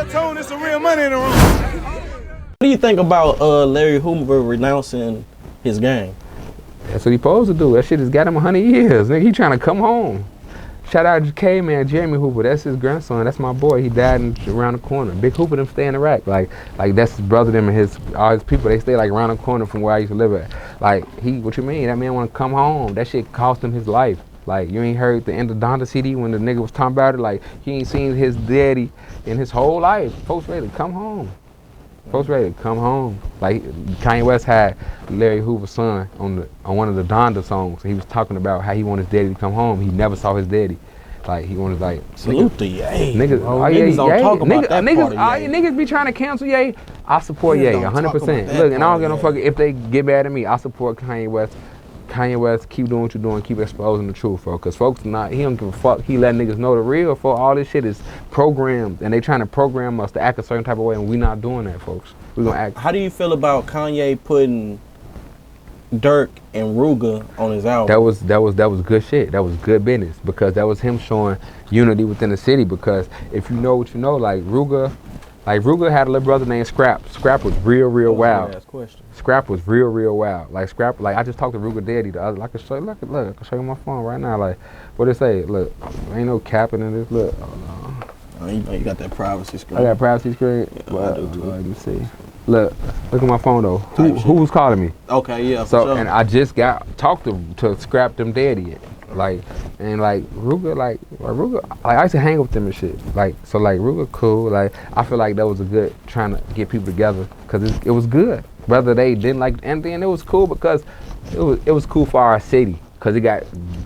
told there's some real money in the room. What do you think about Larry Hoover renouncing his gang? That's what he supposed to do. That shit has got him 100 years. Nigga, he trying to come home. Shout out to K-Man, Jeremy Hoover. That's his grandson. That's my boy. He died around the corner. Big Hoover them stay in Iraq. Like that's his brother them and all his people. They stay like around the corner from where I used to live at. Like what you mean? That man want to come home. That shit cost him his life. Like you ain't heard the end of Donda CD when the nigga was talking about it. Like he ain't seen his daddy in his whole life. Folks ready to come home. Folks ready to come home. Like Kanye West had Larry Hoover's son on one of the Donda songs. He was talking about how he wanted his daddy to come home. He never saw his daddy. Like he wanted like salute to Ye. Niggas, niggas don't talk about that niggas, part of Ye. Niggas be trying to cancel Ye. I support Ye 100%. Look, and I don't give no fuck if they get mad at me. I support Kanye West. Kanye West, keep doing what you're doing, keep exposing the truth, bro. Cause folks he don't give a fuck. He let niggas know the real, for all this shit is programmed, and they trying to program us to act a certain type of way, and we not doing that, folks. We gonna act. How do you feel about Kanye putting Durk and Ruga on his album? That was good shit. That was good business because that was him showing unity within the city. Because if you know what you know, like Ruga had a little brother named Scrap. Scrap was real wild. Scrap was real wild. Like Scrap, like I just talked to Ruga Daddy the other. I can show you. Look, I can show you my phone right now. Like what it say? Look, ain't no capping in this. Look. Oh, you got that privacy screen. I got privacy screen. Yeah, I do too. Let me see. Look at my phone though. Who was calling me? Okay, yeah. So sure. and I just talked to Scrap them Daddy. Like Ruga, like I used to hang with them and shit. Like Ruga cool. Like I feel like that was a good trying to get people together because it was good. Whether they didn't like anything, it was cool because it was cool for our city because it got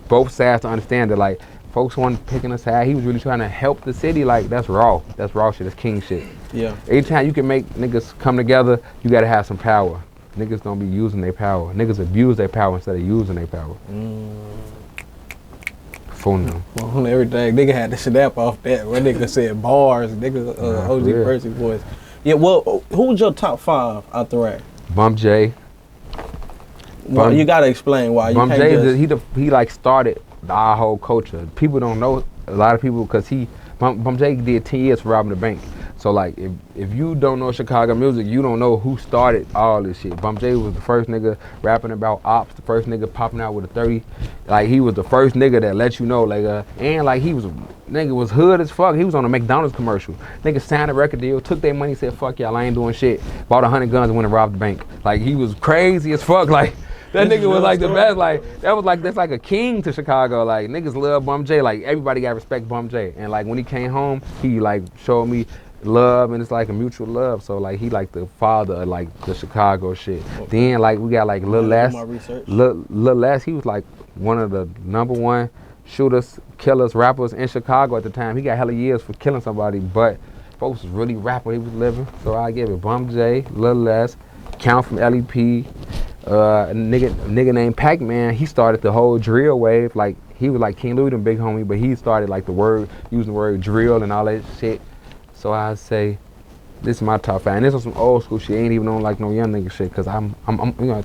both sides to understand that like folks weren't picking a side. He was really trying to help the city. Like that's raw shit. That's king shit. Yeah. Anytime you can make niggas come together, you gotta have some power. Niggas don't be using their power. Niggas abuse their power instead of using their power. Well, on everything, nigga had to snap off that. When nigga said bars, nigga OG Percy voice. Yeah, well, who's your top 5 out the rap? Bump J. Well, you gotta explain why. Bump J, he like started our whole culture. People don't know, a lot of people, because Bump J did 10 years for robbing the bank. So like, if you don't know Chicago music, you don't know who started all this shit. Bump J was the first nigga rapping about ops, the first nigga popping out with a 30. Like he was the first nigga that let you know, like, and like nigga was hood as fuck. He was on a McDonald's commercial. Nigga signed a record deal, took their money, said fuck y'all, I ain't doing shit. Bought 100 guns and went and robbed the bank. Like he was crazy as fuck. Like that nigga was like the best. Like that's like a king to Chicago. Like niggas love Bump J. Like everybody got respect Bump J. And like when he came home, he like showed me love, and it's like a mutual love. So like he like the father of like the Chicago shit. Okay. Then like we got like Recklezz. He was like one of the #1 shooters, killers, rappers in Chicago at the time. He got hella years for killing somebody, but folks was really rapping. He was living. So I give it Bump J, Recklezz, Count from LEP. Nigga named Pac-Man, he started the whole drill wave. Like he was like King Louis, them big homie, but he started like using the word drill and all that shit. So I say, this is my top 5. And this was some old school shit. Ain't even on like no young nigga shit. Cause I'm you know,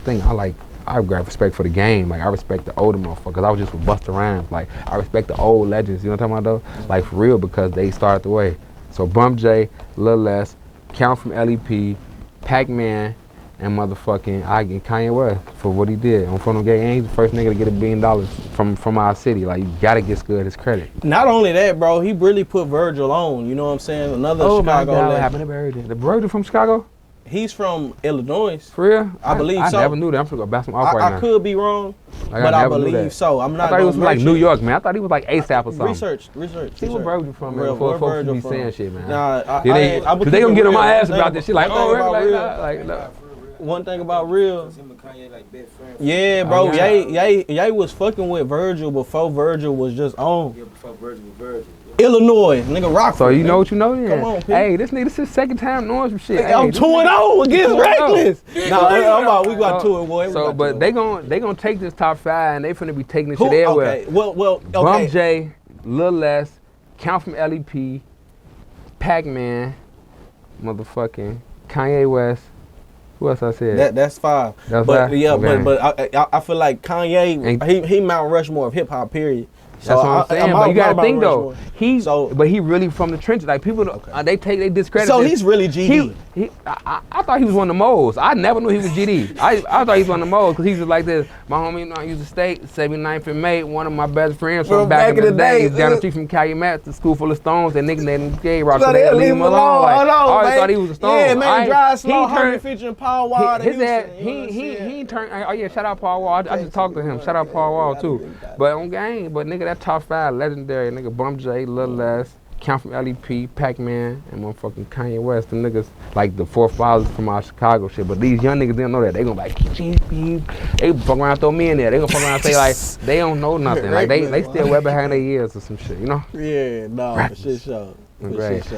I got respect for the game. Like I respect the older motherfuckers. I was just with Busta Rhymes. Like I respect the old legends. You know what I'm talking about though? Like for real, because they started the way. So Bump J, Recklezz, Count from LEP, Pac-Man, and motherfucking Kanye West for what he did on Front of Gay. And he's the first nigga to get $1 billion from our city. Like, you gotta give Scud his credit. Not only that, bro, he really put Virgil on. You know what I'm saying? Another Chicago legend. What happened to Virgil? The Virgil from Chicago? He's from Illinois. For real? I believe so. I never knew that. I'm gonna back some off right now. I could be wrong, but I believe so. I'm not. I thought he was from like New York, man. I thought he was like ASAP or something. Research. See what Virgil from, man. Before folks be saying shit, man. Nah, they gonna get on my ass about this shit. Like, oh, one thing about real. Yeah, bro. Ye was fucking with Virgil before Virgil was just on. Yeah, before Virgil was Virgil. Illinois, nigga, Rockford. So you know what you know then? Come on, Pete. Hey, this his second time knowing some shit. Hey, I'm 2-0 against Recklezz. Nah, we got 2 boy. So, but they gonna take this top 5 and they finna be taking this shit everywhere. Okay, well, okay. Bump J, Recklezz, Count from LEP, Pac-Man, motherfucking Kanye West. Who else I said? That's 5. That's but 5? Yeah, okay. but I feel like Kanye, he Mount Rushmore of hip hop. Period. That's what I'm saying. But you gotta think though, but he really from the trenches. Like people, they discredit. So he's really GD. I thought he was one of the moles. I never knew he was GD. I thought he was one of the moles because he was like this. My homie, I used to state 79th and May. One of my best friends from back in the day. Down the street from Calumet, the school full of stones. They nicknamed him Gay Rock. So they leave him alone. Like, I always thought he was a stone. Yeah, man, drive slow. He featuring Paul Wall. His ass, he turned. Oh yeah, shout out Paul Wall. I just talked to him. Shout out Paul Wall too. But on game, but nigga, that top 5 legendary nigga, Bump J, Recklezz, Count from LEP, Pac-Man, and motherfucking Kanye West. Them niggas like the forefathers from our Chicago shit. But these young niggas didn't know that. They gonna like, they fuck around, throw me in there. They gonna fuck around and say like, they don't know nothing. Like they still way behind their ears or some shit, you know? Yeah, no, for shit show.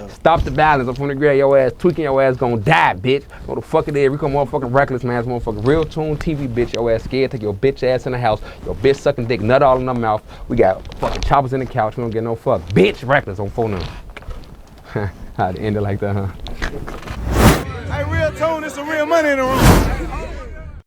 Stop the violence. I'm from the grade. Your ass tweaking. Your ass gonna die, bitch. What the fuck it is? Rico motherfucking Recklezz, man. It's motherfucking real tune TV, bitch. Your ass scared. Take your bitch ass in the house. Your bitch sucking dick, nut all in her mouth. We got fucking choppers in the couch. We don't get no fuck. Bitch, Recklezz on phone number. How'd end it like that, huh? Hey, real tone. It's some real money in the room.